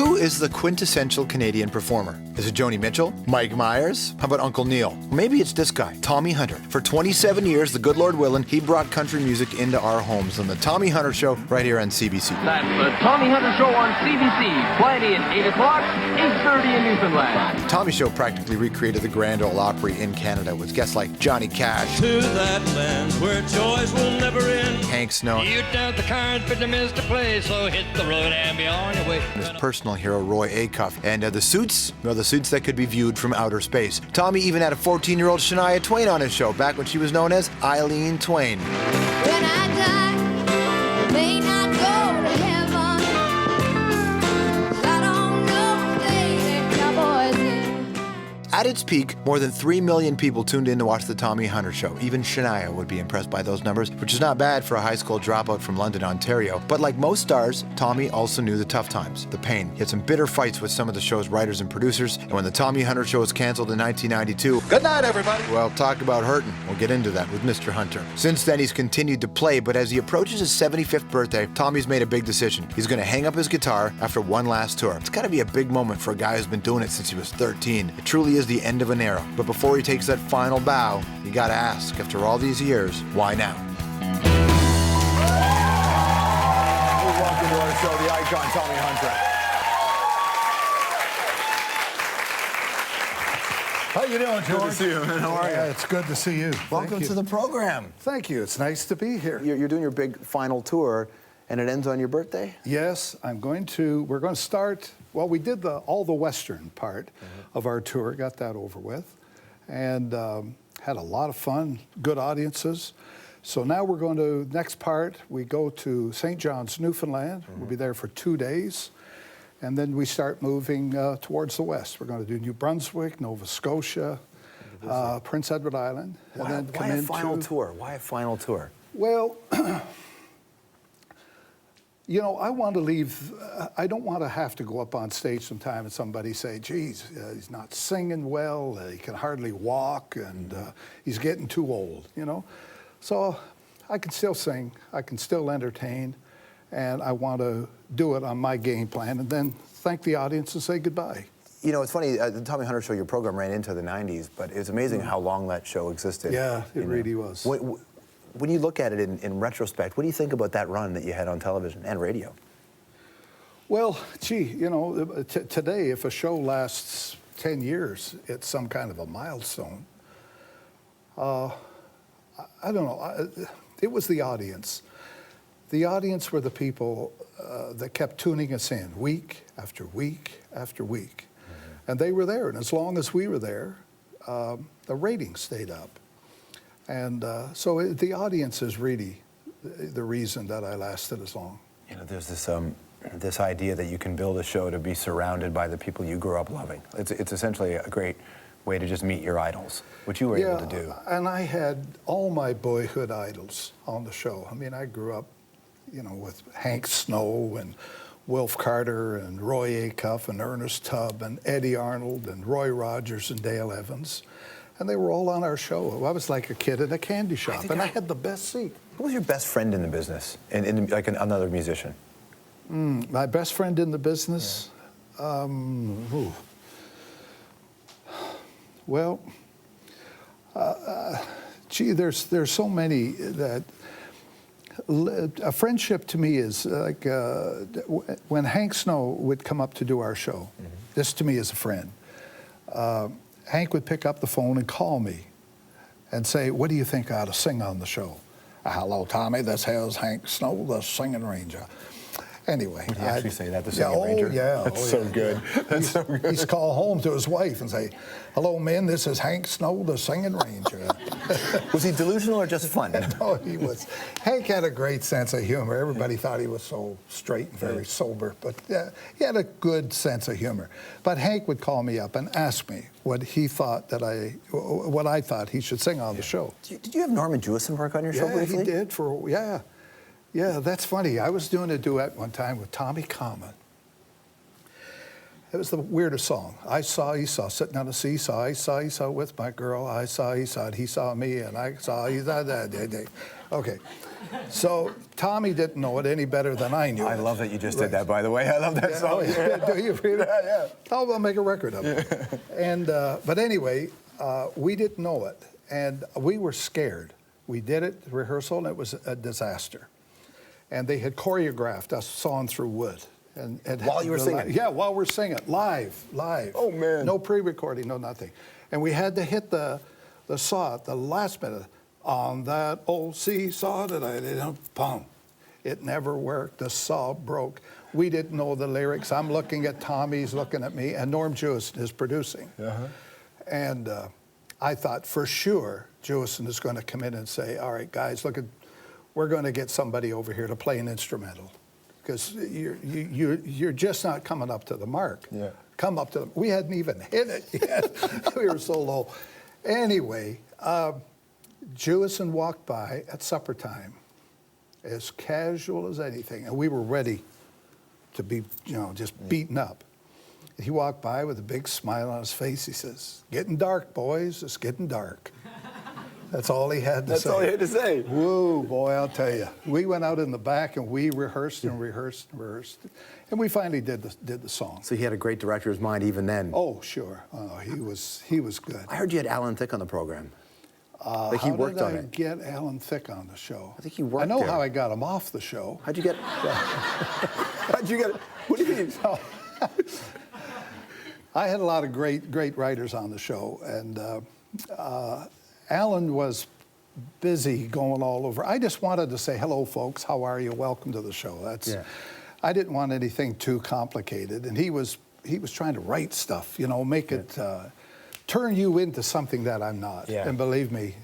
Who is the quintessential Canadian performer? Is it Joni Mitchell? Mike Myers? How about Uncle Neil? Maybe it's this guy, Tommy Hunter. For 27 years, the good Lord willing, he brought country music into our homes on the Tommy Hunter Show right here on CBC. That's the Tommy Hunter Show on CBC, Friday at 8 o'clock, 8:30 in Newfoundland. The Tommy Show practically recreated the Grand Ole Opry in Canada with guests like Johnny Cash, to that land where joys will never end. Hank Snow, You doubt the cards, but the miss to play, so hit the road and be on your way. and his personal hero Roy Acuff. And the suits, well, the suits that could be viewed from outer space. Tommy even had a 14-year-old Shania Twain on his show back when she was known as Eileen Twain. When I die, I may not go to heaven. 'Cause I don't know if they let cowboys in. At its peak, more than 3 million people tuned in to watch the Tommy Hunter Show. Even Shania would be impressed by those numbers, which is not bad for a high school dropout from London, Ontario. But like most stars, Tommy also knew the tough times, the pain. He had some bitter fights with some of the show's writers and producers, and when the Tommy Hunter Show was canceled in 1992, good night, everybody! Well, talk about hurting. We'll get into that with Mr. Hunter. Since then, he's continued to play, but as he approaches his 75th birthday, Tommy's made a big decision. He's going to hang up his guitar after one last tour. It's got to be a big moment for a guy who's been doing it since he was 13. It truly is the end of an era. But before he takes that final bow, you gotta ask, after all these years, why now? Welcome to our show, the icon, Tommy Hunter. How you doing, George? Good to see you, man. How are you? Yeah, it's good to see you. Welcome to the program. Thank you. It's nice to be here. You're doing your big final tour, and it ends on your birthday? Yes, we're going to start, well, we did all the Western part of our tour, got that over with, and had a lot of fun, good audiences. So now we're going to, next part, we go to St. John's, Newfoundland. We'll be there for 2 days. And then we start moving towards the west. We're going to do New Brunswick, Nova Scotia, Prince Edward Island. And then come why a into, final tour? Why a final tour? Well, you know, I want to leave, I don't want to have to go up on stage sometime and somebody say, geez, he's not singing well, he can hardly walk, and he's getting too old, you know? So I can still sing, I can still entertain, and I want to do it on my game plan, and then thank the audience and say goodbye. You know, it's funny, the Tommy Hunter Show, your program ran into the 90s, but it's amazing how long that show existed. Yeah, it really was. When you look at it in retrospect, what do you think about that run that you had on television and radio? Well, gee, you know, today, if a show lasts 10 years, it's some kind of a milestone. I don't know. It was the audience. The audience were the people that kept tuning us in week after week after week. And they were there. And as long as we were there, the ratings stayed up. And so the audience is really the reason that I lasted as long. You know, there's this idea that you can build a show to be surrounded by the people you grew up loving. It's essentially a great way to just meet your idols, which you were able to do. And I had all my boyhood idols on the show. I mean, I grew up, you know, with Hank Snow and Wilf Carter and Roy Acuff and Ernest Tubb and Eddie Arnold and Roy Rogers and Dale Evans. And they were all on our show. I was like a kid in a candy shop, and I had the best seat. Who was your best friend in the business, like another musician? My best friend in the business? Well, gee, there's so many that a friendship to me is like when Hank Snow would come up to do our show. This to me is a friend. Hank would pick up the phone and call me and say, what do you think I ought to sing on the show? Hello, Tommy, this here's Hank Snow, the singing ranger. Anyway. Would he actually say that, the singing ranger? Yeah. That's so good. That's so good. He'd call home to his wife and say, hello, men, this is Hank Snow, the singing ranger. Was he delusional or just fun? No, he was. Hank had a great sense of humor. Everybody thought he was so straight and very sober, but he had a good sense of humor. But Hank would call me up and ask me what he thought what I thought he should sing on the show. Did you have Norman Jewison work on your show briefly? Yeah, he did Yeah, that's funny. I was doing a duet one time with Tommy Common. It was the weirdest song. I saw Esau sitting on a seesaw. I saw Esau with my girl. I saw Esau, he saw me, and I saw Esau. Okay. So Tommy didn't know it any better than I knew I it. love that you just did that, by the way. I love that song. Yeah. Do you really? Yeah. I'll make a record of it. And but anyway, we didn't know it, and we were scared. We did it, rehearsal, and it was a disaster. And they had choreographed us sawing through wood. And While you were singing? Yeah, while we're singing, live. Oh, man. No pre-recording, no nothing. And we had to hit the saw at the last minute. On that old seesaw that I did, boom. It never worked. The saw broke. We didn't know the lyrics. I'm looking at Tommy, he's looking at me, and Norm Jewison is producing. And I thought for sure Jewison is going to come in and say, all right, guys, look, we're going to get somebody over here to play an instrumental because you're just not coming up to the mark. Yeah. Come up to we hadn't even hit it yet. We were so low. Anyway, Jewison walked by at supper time, as casual as anything, and we were ready to be, just beaten up. He walked by with a big smile on his face. He says, "Getting dark, boys. It's getting dark." That's all he had to say. That's all he had to say. Whoa, boy, I'll tell you. We went out in the back and we rehearsed and rehearsed and rehearsed, and we finally did the song. So he had a great director's mind even then. Oh, sure. Oh, he was good. I heard you had Alan Thicke on the program. Like he worked on it. How did I get Alan Thicke on the show? I think he worked I know there. how I got him off the show. How'd you get? How'd you get? What do you mean? I had a lot of great writers on the show, and Alan was busy going all over. I just wanted to say, hello, folks. How are you? Welcome to the show. I didn't want anything too complicated, and he was trying to write stuff, make it turn you into something that I'm not. Yeah. And believe me,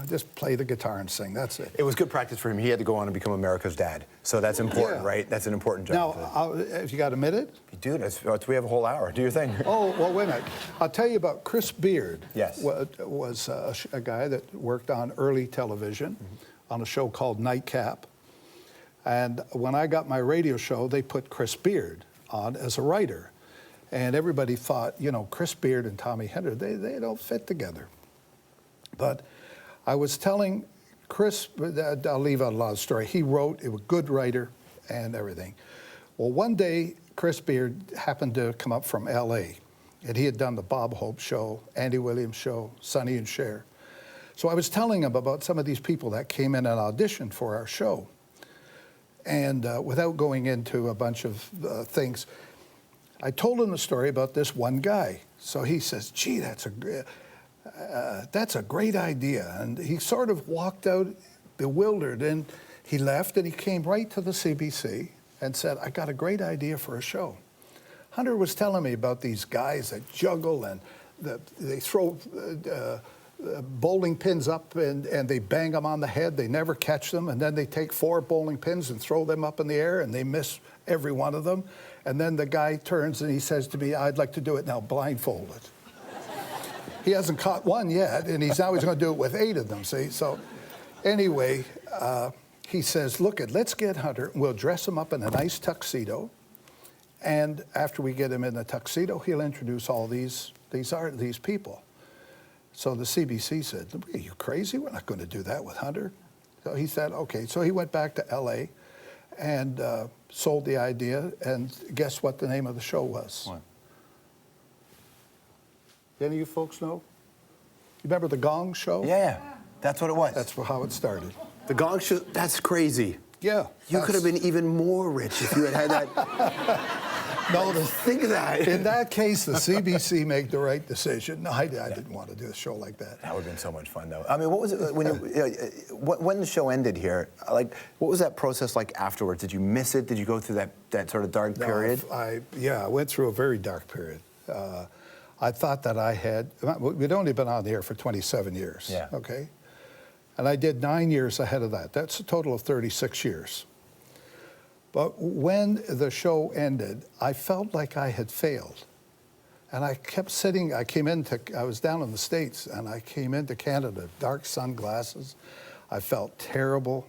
just play the guitar and sing. That's it. It was good practice for him. He had to go on and become America's dad. So that's important, right? That's an important job. Now, have you got a minute? Dude, we have a whole hour. Do your thing. Oh, well, wait a minute. I'll tell you about Chris Beard. Yes. Was a guy that worked on early television on a show called Nightcap. And when I got my radio show, they put Chris Beard on as a writer. And everybody thought, Chris Beard and Tommy Henry, they don't fit together. But I was telling Chris, I'll leave out a lot of story. He wrote, he was a good writer and everything. Well, one day, Chris Beard happened to come up from L.A., and he had done the Bob Hope show, Andy Williams show, Sonny and Cher. So I was telling him about some of these people that came in and auditioned for our show. And without going into a bunch of things, I told him the story about this one guy. So he says, gee, that's a great idea. And he sort of walked out bewildered, and he left and he came right to the CBC and said, I got a great idea for a show. Hunter was telling me about these guys that juggle and they throw bowling pins up and they bang them on the head. They never catch them. And then they take 4 bowling pins and throw them up in the air and they miss every one of them. And then the guy turns and he says to me, I'd like to do it now blindfolded. He hasn't caught one yet, and he's going to do it with 8 of them, see? So anyway, he says, look, let's get Hunter, and we'll dress him up in a nice tuxedo, and after we get him in the tuxedo, he'll introduce all these people. So the CBC said, are you crazy? We're not going to do that with Hunter. So he said, okay. So he went back to L.A. and sold the idea, and guess what the name of the show was? What? Any of you folks know? You remember the Gong Show? Yeah, that's what it was. That's how it started. The Gong Show, that's crazy. Yeah. You could have been even more rich if you had that. No, think of that. In that case, the CBC made the right decision. No, I didn't want to do a show like that. That would have been so much fun, though. I mean, what was it when the show ended here? Like, what was that process like afterwards? Did you miss it? Did you go through that sort of dark period? I went through a very dark period. I thought that we'd only been on the air for 27 years. Yeah. Okay. And I did 9 years ahead of that. That's a total of 36 years. But when the show ended, I felt like I had failed. And I kept sitting, I was down in the States, and I came into Canada, dark sunglasses. I felt terrible.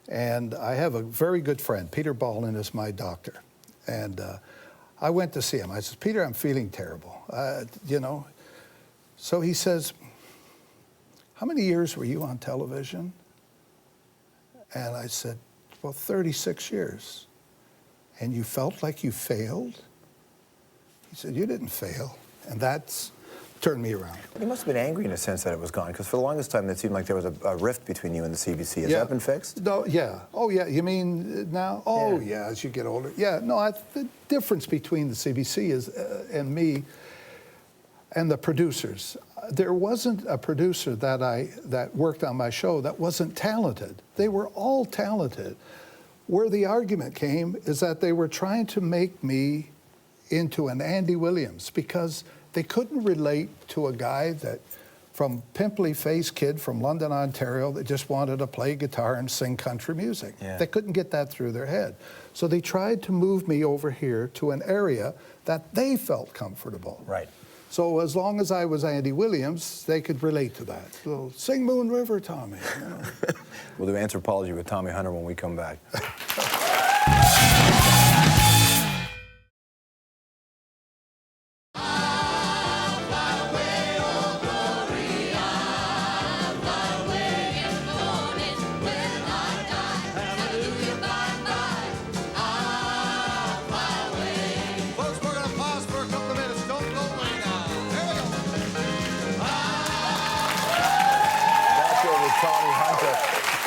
And I have a very good friend, Peter Ballin is my doctor. And I went to see him. I said, Peter, I'm feeling terrible, So he says, how many years were you on television? And I said, well, 36 years. And you felt like you failed? He said, you didn't fail. And that's turned me around. You must have been angry in a sense that it was gone, because for the longest time it seemed like there was a rift between you and the CBC. Has that been fixed? No, yeah. Oh, yeah. You mean now? Oh, yeah, as you get older. Yeah, no, the difference between the CBC is, and me and the producers, there wasn't a producer that worked on my show that wasn't talented. They were all talented. Where the argument came is that they were trying to make me into an Andy Williams, because they couldn't relate to a guy that, from pimply-faced kid from London, Ontario, that just wanted to play guitar and sing country music. Yeah. They couldn't get that through their head. So they tried to move me over here to an area that they felt comfortable. Right. So as long as I was Andy Williams, they could relate to that. So sing Moon River, Tommy. You know. We'll do Anthropology with Tommy Hunter when we come back.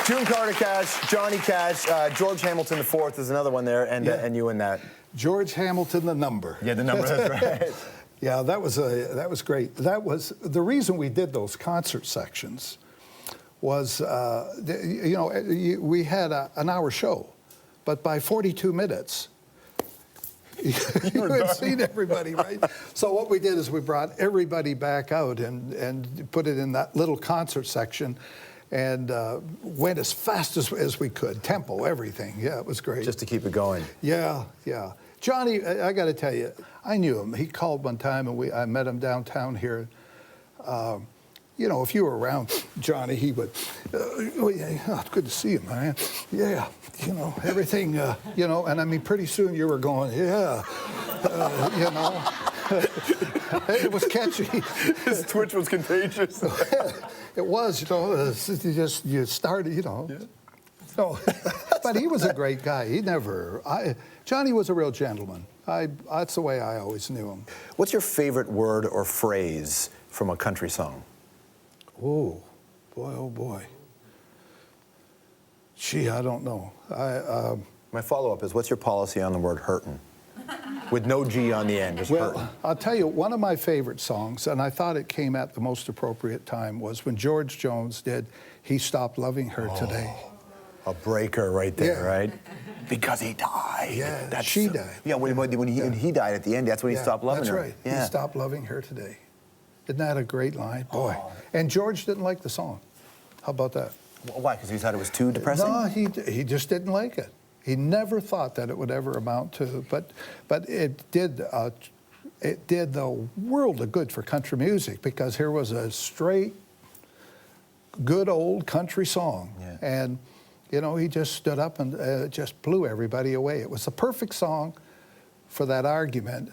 June Carter Cash, Johnny Cash, George Hamilton IV is another one there, and you in that. George Hamilton, the number. Yeah, the number, that's right. Yeah, that was great. That was the reason we did those concert sections. Was we had an hour show, but by 42 minutes, you had seen everybody, right? So what we did is we brought everybody back out and put it in that little concert section. And went as fast as we could, tempo, everything. Yeah, it was great. Just to keep it going. Yeah, yeah. Johnny, I got to tell you, I knew him. He called one time, and I met him downtown here. You know, if you were around Johnny, he would, oh, yeah, it's good to see you, man. Yeah, you know, everything, you know, and I mean, pretty soon you were going, yeah, you know. It was catchy. His twitch was contagious. It was, you know, you started, you know. Yeah. So, but he was a great guy. He never, Johnny was a real gentleman. That's the way I always knew him. What's your favorite word or phrase from a country song? Oh, boy. Gee, I don't know. My follow-up is, what's your policy on the word hurtin'? With no G on the end, just hurtin'. Well, I'll tell you, one of my favorite songs, and I thought it came at the most appropriate time, was when George Jones did He Stopped Loving Her Today. A breaker right there, Yeah. right? Because he died. Yeah, she died. Yeah, when he died at the end, that's when he stopped loving her. That's right. Yeah. He stopped loving her today. Isn't that a great line? Boy. And George didn't like the song. How about that? Why? Because he thought it was too depressing? No, he just didn't like it. He never thought that it would ever amount to, but it did the world of good for country music, because here was a straight, good old country song. Yeah. And, you know, he just stood up and just blew everybody away. It was the perfect song for that argument.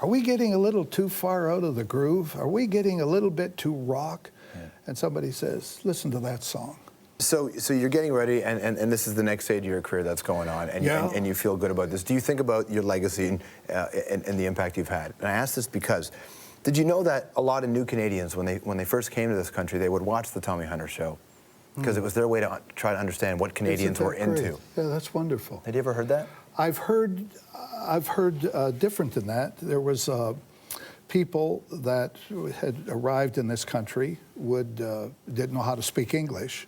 Are we getting a little too far out of the groove? Are we getting a little bit too rock? Yeah. And somebody says, listen to that song. So you're getting ready, and this is the next stage of your career that's going on, and you feel good about this. Do you think about your legacy and the impact you've had? And I ask this because, did you know that a lot of new Canadians, when they first came to this country, they would watch the Tommy Hunter show, because it was their way to try to understand what Canadians were into. Yeah, that's wonderful. Had you ever heard that? I've heard different than that. There was people that had arrived in this country didn't know how to speak English,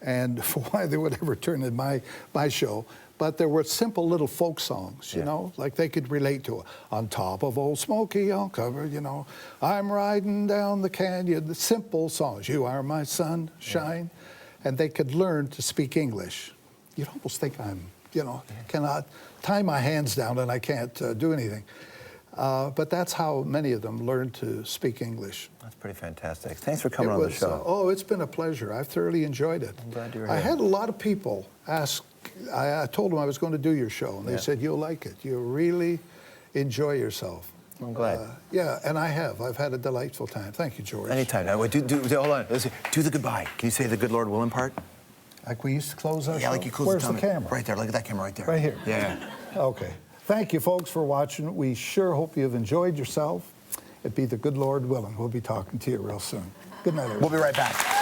and for why they would ever turn in my show. But there were simple little folk songs, you know, like they could relate to it. On top of Old Smoky, I'll cover, you know, I'm riding down the canyon. The simple songs, you are my sunshine. Yeah. And they could learn to speak English. You'd almost think I'm, you know, cannot tie my hands down and I can't do anything. But that's how many of them learned to speak English. That's pretty fantastic. Thanks for coming on the show. It's been a pleasure. I've thoroughly enjoyed it. I'm glad you're here. I had a lot of people ask. I told them I was going to do your show, and they said, you'll like it. You'll really enjoy yourself. I'm glad. Yeah, and I have. I've had a delightful time. Thank you, George. Anytime. Now, hold on. Do the goodbye. Can you say the good Lord will impart? Like we used to close our show? Yeah, like you close Where's the tummy. camera? Right there. Look at that camera right there. Right here? Yeah. Okay. Thank you, folks, for watching. We sure hope you've enjoyed yourself. It be the good Lord willing. We'll be talking to you real soon. Good night, everybody. We'll be right back.